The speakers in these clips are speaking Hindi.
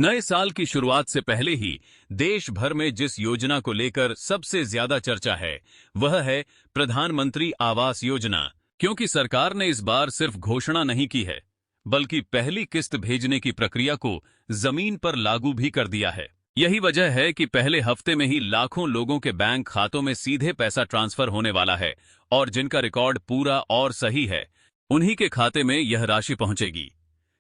नए साल की शुरुआत से पहले ही देश भर में जिस योजना को लेकर सबसे ज्यादा चर्चा है वह है प्रधानमंत्री आवास योजना। क्योंकि सरकार ने इस बार सिर्फ घोषणा नहीं की है बल्कि पहली किस्त भेजने की प्रक्रिया को जमीन पर लागू भी कर दिया है। यही वजह है कि पहले हफ्ते में ही लाखों लोगों के बैंक खातों में सीधे पैसा ट्रांसफर होने वाला है और जिनका रिकॉर्ड पूरा और सही है उन्हीं के खाते में यह राशि पहुंचेगी।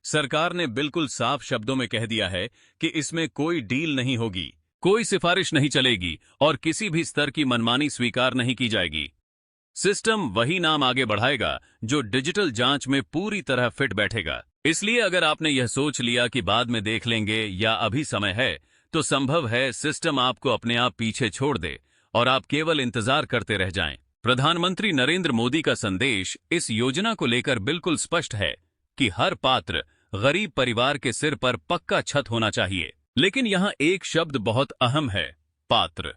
सरकार ने बिल्कुल साफ शब्दों में कह दिया है कि इसमें कोई डील नहीं होगी, कोई सिफारिश नहीं चलेगी और किसी भी स्तर की मनमानी स्वीकार नहीं की जाएगी। सिस्टम वही नाम आगे बढ़ाएगा जो डिजिटल जांच में पूरी तरह फिट बैठेगा। इसलिए अगर आपने यह सोच लिया कि बाद में देख लेंगे या अभी समय है, तो संभव है सिस्टम आपको अपने आप पीछे छोड़ दे और आप केवल इंतजार करते रह जाएं। प्रधानमंत्री नरेंद्र मोदी का संदेश इस योजना को लेकर बिल्कुल स्पष्ट है कि हर पात्र गरीब परिवार के सिर पर पक्का छत होना चाहिए। लेकिन यहां एक शब्द बहुत अहम है, पात्र।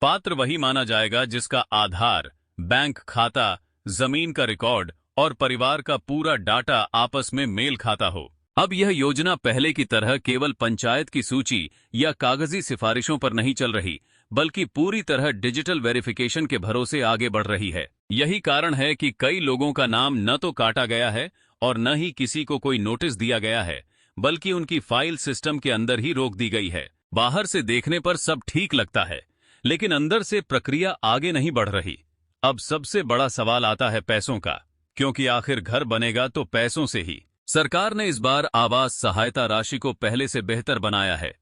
पात्र वही माना जाएगा जिसका आधार, बैंक खाता, जमीन का रिकॉर्ड और परिवार का पूरा डाटा आपस में मेल खाता हो। अब यह योजना पहले की तरह केवल पंचायत की सूची या कागजी सिफारिशों पर नहीं चल रही बल्कि पूरी तरह डिजिटल वेरिफिकेशन के भरोसे आगे बढ़ रही है। यही कारण है कि कई लोगों का नाम न तो काटा गया है और न ही किसी को कोई नोटिस दिया गया है, बल्कि उनकी फाइल सिस्टम के अंदर ही रोक दी गई है। बाहर से देखने पर सब ठीक लगता है, लेकिन अंदर से प्रक्रिया आगे नहीं बढ़ रही। अब सबसे बड़ा सवाल आता है पैसों का, क्योंकि आखिर घर बनेगा तो पैसों से ही। सरकार ने इस बार आवास सहायता राशि को पहले से बेहतर बनाया है।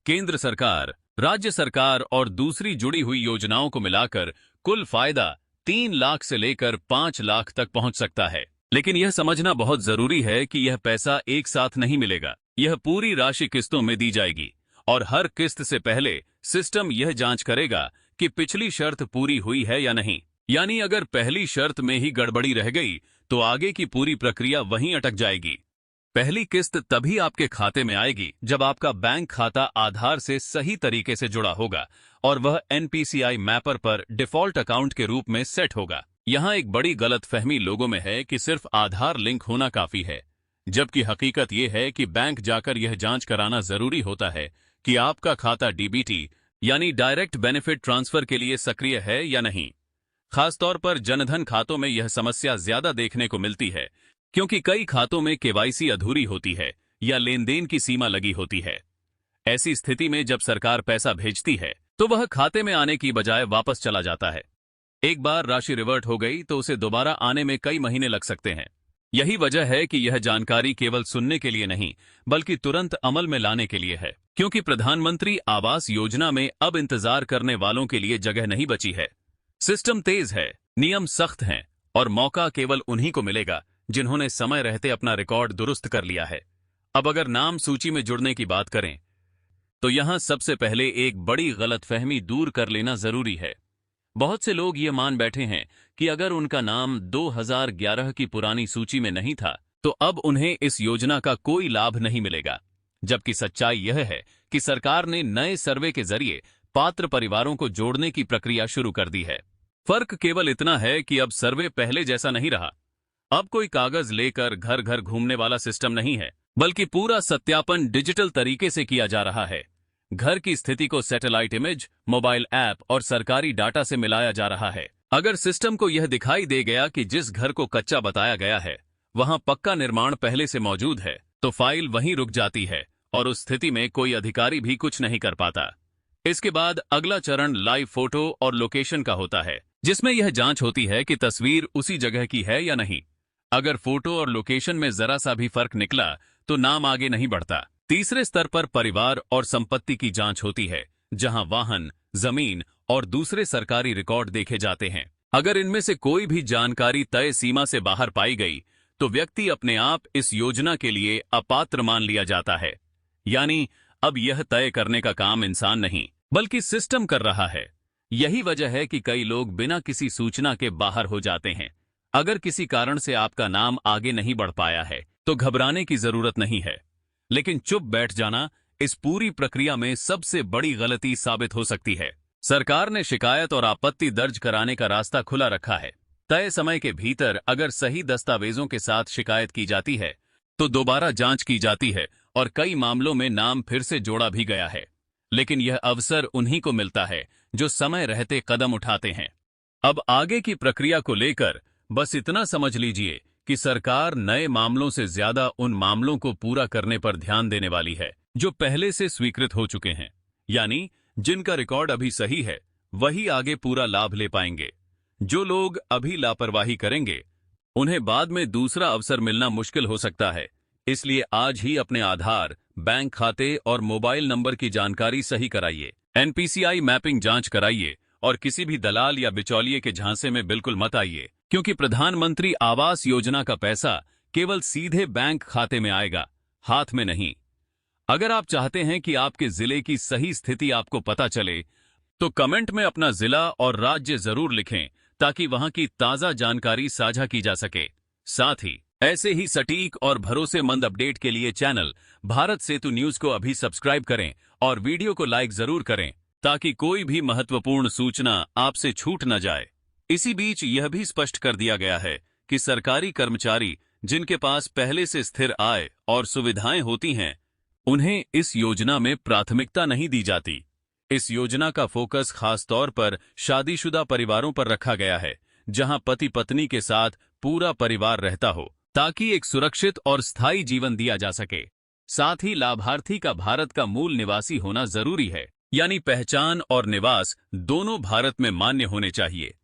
केंद्र सरकार, राज्य सरकार और दूसरी जुड़ी हुई योजनाओं को मिलाकर कुल फायदा 3 लाख से लेकर 5 लाख तक पहुंच सकता है। लेकिन यह समझना बहुत जरूरी है कि यह पैसा एक साथ नहीं मिलेगा। यह पूरी राशि किस्तों में दी जाएगी और हर किस्त से पहले सिस्टम यह जांच करेगा कि पिछली शर्त पूरी हुई है या नहीं। यानी अगर पहली शर्त में ही गड़बड़ी रह गई तो आगे की पूरी प्रक्रिया वहीं अटक जाएगी। पहली किस्त तभी आपके खाते में आएगी जब आपका बैंक खाता आधार से सही तरीके से जुड़ा होगा और वह एनपीसीआई मैपर पर डिफॉल्ट अकाउंट के रूप में सेट होगा। यहाँ एक बड़ी गलतफहमी लोगों में है कि सिर्फ आधार लिंक होना काफी है, जबकि हकीकत यह है कि बैंक जाकर यह जांच कराना जरूरी होता है कि आपका खाता डीबीटी यानी डायरेक्ट बेनिफिट ट्रांसफर के लिए सक्रिय है या नहीं। खासतौर पर जनधन खातों में यह समस्या ज्यादा देखने को मिलती है, क्योंकि कई खातों में केवाईसी अधूरी होती है या लेन देन की सीमा लगी होती है। ऐसी स्थिति में जब सरकार पैसा भेजती है तो वह खाते में आने की बजाय वापस चला जाता है। एक बार राशि रिवर्ट हो गई तो उसे दोबारा आने में कई महीने लग सकते हैं। यही वजह है कि यह जानकारी केवल सुनने के लिए नहीं बल्कि तुरंत अमल में लाने के लिए है, क्योंकि प्रधानमंत्री आवास योजना में अब इंतजार करने वालों के लिए जगह नहीं बची है। सिस्टम तेज है, नियम सख्त हैं और मौका केवल उन्हीं को मिलेगा जिन्होंने समय रहते अपना रिकॉर्ड दुरुस्त कर लिया है। अब अगर नाम सूची में जुड़ने की बात करें तो यहां सबसे पहले एक बड़ी गलतफहमी दूर कर लेना जरूरी है। बहुत से लोग ये मान बैठे हैं कि अगर उनका नाम 2011 की पुरानी सूची में नहीं था तो अब उन्हें इस योजना का कोई लाभ नहीं मिलेगा, जबकि सच्चाई यह है कि सरकार ने नए सर्वे के जरिए पात्र परिवारों को जोड़ने की प्रक्रिया शुरू कर दी है। फर्क केवल इतना है कि अब सर्वे पहले जैसा नहीं रहा। अब कोई कागज लेकर घर घर घूमने वाला सिस्टम नहीं है, बल्कि पूरा सत्यापन डिजिटल तरीके से किया जा रहा है। घर की स्थिति को सैटेलाइट इमेज, मोबाइल ऐप और सरकारी डाटा से मिलाया जा रहा है। अगर सिस्टम को यह दिखाई दे गया कि जिस घर को कच्चा बताया गया है वहां पक्का निर्माण पहले से मौजूद है, तो फाइल वहीं रुक जाती है और उस स्थिति में कोई अधिकारी भी कुछ नहीं कर पाता। इसके बाद अगला चरण लाइव फोटो और लोकेशन का होता है, जिसमें यह जांच होती है कि तस्वीर उसी जगह की है या नहीं। अगर फोटो और लोकेशन में जरा सा भी फर्क निकला तो नाम आगे नहीं बढ़ता। तीसरे स्तर पर परिवार और संपत्ति की जांच होती है, जहां वाहन, जमीन और दूसरे सरकारी रिकॉर्ड देखे जाते हैं। अगर इनमें से कोई भी जानकारी तय सीमा से बाहर पाई गई तो व्यक्ति अपने आप इस योजना के लिए अपात्र मान लिया जाता है। यानी अब यह तय करने का काम इंसान नहीं बल्कि सिस्टम कर रहा है। यही वजह है कि कई लोग बिना किसी सूचना के बाहर हो जाते हैं। अगर किसी कारण से आपका नाम आगे नहीं बढ़ पाया है तो घबराने की जरूरत नहीं है, लेकिन चुप बैठ जाना इस पूरी प्रक्रिया में सबसे बड़ी गलती साबित हो सकती है। सरकार ने शिकायत और आपत्ति दर्ज कराने का रास्ता खुला रखा है। तय समय के भीतर अगर सही दस्तावेजों के साथ शिकायत की जाती है तो दोबारा जांच की जाती है और कई मामलों में नाम फिर से जोड़ा भी गया है। लेकिन यह अवसर उन्हीं को मिलता है जो समय रहते कदम उठाते हैं। अब आगे की प्रक्रिया को लेकर बस इतना समझ लीजिए कि सरकार नए मामलों से ज्यादा उन मामलों को पूरा करने पर ध्यान देने वाली है जो पहले से स्वीकृत हो चुके हैं, यानी जिनका रिकॉर्ड अभी सही है वही आगे पूरा लाभ ले पाएंगे। जो लोग अभी लापरवाही करेंगे उन्हें बाद में दूसरा अवसर मिलना मुश्किल हो सकता है। इसलिए आज ही अपने आधार, बैंक खाते और मोबाइल नंबर की जानकारी सही कराइए, एनपीसीआई मैपिंग जांच कराइए और किसी भी दलाल या बिचौलिए के झांसे में बिल्कुल मत आइए, क्योंकि प्रधानमंत्री आवास योजना का पैसा केवल सीधे बैंक खाते में आएगा, हाथ में नहीं। अगर आप चाहते हैं कि आपके जिले की सही स्थिति आपको पता चले तो कमेंट में अपना जिला और राज्य जरूर लिखें ताकि वहां की ताजा जानकारी साझा की जा सके। साथ ही ऐसे ही सटीक और भरोसेमंद अपडेट के लिए चैनल भारत सेतु न्यूज को अभी सब्सक्राइब करें और वीडियो को लाइक जरूर करें ताकि कोई भी महत्वपूर्ण सूचना आपसे छूट न जाए। इसी बीच यह भी स्पष्ट कर दिया गया है कि सरकारी कर्मचारी जिनके पास पहले से स्थिर आय और सुविधाएं होती हैं, उन्हें इस योजना में प्राथमिकता नहीं दी जाती। इस योजना का फोकस खास तौर पर शादीशुदा परिवारों पर रखा गया है, जहां पति पत्नी के साथ पूरा परिवार रहता हो, ताकि एक सुरक्षित और स्थायी जीवन दिया जा सके। साथ ही लाभार्थी का भारत का मूल निवासी होना जरूरी है, यानी पहचान और निवास दोनों भारत में मान्य होने चाहिए।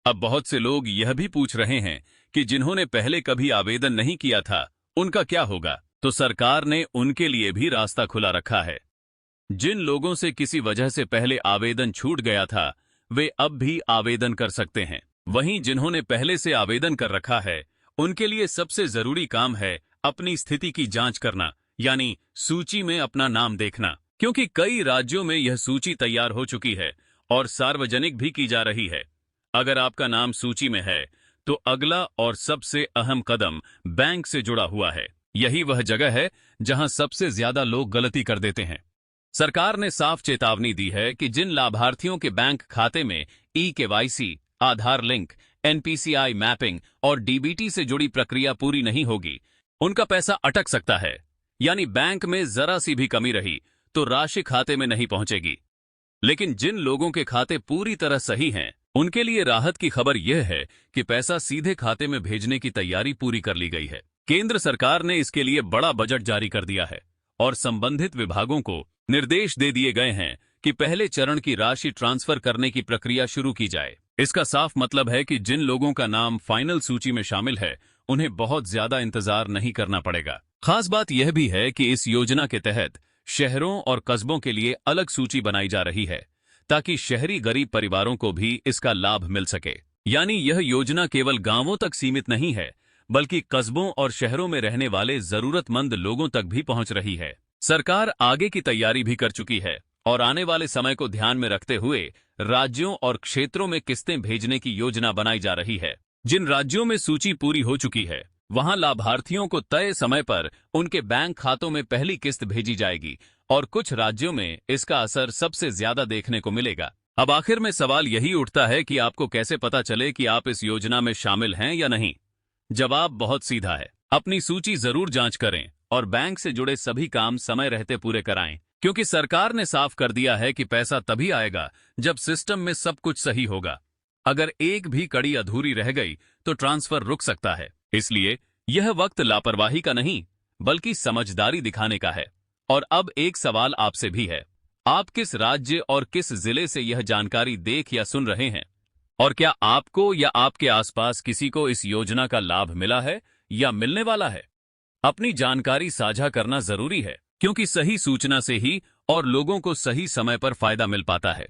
अब बहुत से लोग यह भी पूछ रहे हैं कि जिन्होंने पहले कभी आवेदन नहीं किया था उनका क्या होगा, तो सरकार ने उनके लिए भी रास्ता खुला रखा है। जिन लोगों से किसी वजह से पहले आवेदन छूट गया था वे अब भी आवेदन कर सकते हैं। वहीं जिन्होंने पहले से आवेदन कर रखा है उनके लिए सबसे जरूरी काम है अपनी स्थिति की जांच करना, यानी सूची में अपना नाम देखना, क्योंकि कई राज्यों में यह सूची तैयार हो चुकी है और सार्वजनिक भी की जा रही है। अगर आपका नाम सूची में है तो अगला और सबसे अहम कदम बैंक से जुड़ा हुआ है। यही वह जगह है जहां सबसे ज्यादा लोग गलती कर देते हैं। सरकार ने साफ चेतावनी दी है कि जिन लाभार्थियों के बैंक खाते में ई-केवाईसी, आधार लिंक, एनपीसीआई मैपिंग और डीबीटी से जुड़ी प्रक्रिया पूरी नहीं होगी, उनका पैसा अटक सकता है। यानी बैंक में जरा सी भी कमी रही तो राशि खाते में नहीं पहुंचेगी। लेकिन जिन लोगों के खाते पूरी तरह सही हैं, उनके लिए राहत की खबर यह है कि पैसा सीधे खाते में भेजने की तैयारी पूरी कर ली गई है। केंद्र सरकार ने इसके लिए बड़ा बजट जारी कर दिया है और संबंधित विभागों को निर्देश दे दिए गए हैं कि पहले चरण की राशि ट्रांसफर करने की प्रक्रिया शुरू की जाए। इसका साफ मतलब है कि जिन लोगों का नाम फाइनल सूची में शामिल है उन्हें बहुत ज्यादा इंतजार नहीं करना पड़ेगा। खास बात यह भी है कि इस योजना के तहत शहरों और कस्बों के लिए अलग सूची बनाई जा रही है ताकि शहरी गरीब परिवारों को भी इसका लाभ मिल सके। यानी यह योजना केवल गांवों तक सीमित नहीं है बल्कि कस्बों और शहरों में रहने वाले जरूरतमंद लोगों तक भी पहुंच रही है। सरकार आगे की तैयारी भी कर चुकी है और आने वाले समय को ध्यान में रखते हुए राज्यों और क्षेत्रों में किस्तें भेजने की योजना बनाई जा रही है। जिन राज्यों में सूची पूरी हो चुकी है वहां लाभार्थियों को तय समय पर उनके बैंक खातों में पहली किस्त भेजी जाएगी और कुछ राज्यों में इसका असर सबसे ज्यादा देखने को मिलेगा। अब आखिर में सवाल यही उठता है कि आपको कैसे पता चले कि आप इस योजना में शामिल हैं या नहीं। जवाब बहुत सीधा है, अपनी सूची जरूर जांच करें और बैंक से जुड़े सभी काम समय रहते पूरे कराएं, क्योंकि सरकार ने साफ कर दिया है कि पैसा तभी आएगा जब सिस्टम में सब कुछ सही होगा। अगर एक भी कड़ी अधूरी रह गई तो ट्रांसफर रुक सकता है। इसलिए यह वक्त लापरवाही का नहीं बल्कि समझदारी दिखाने का है। और अब एक सवाल आपसे भी है, आप किस राज्य और किस जिले से यह जानकारी देख या सुन रहे हैं? और क्या आपको या आपके आसपास किसी को इस योजना का लाभ मिला है या मिलने वाला है? अपनी जानकारी साझा करना जरूरी है, क्योंकि सही सूचना से ही और लोगों को सही समय पर फायदा मिल पाता है।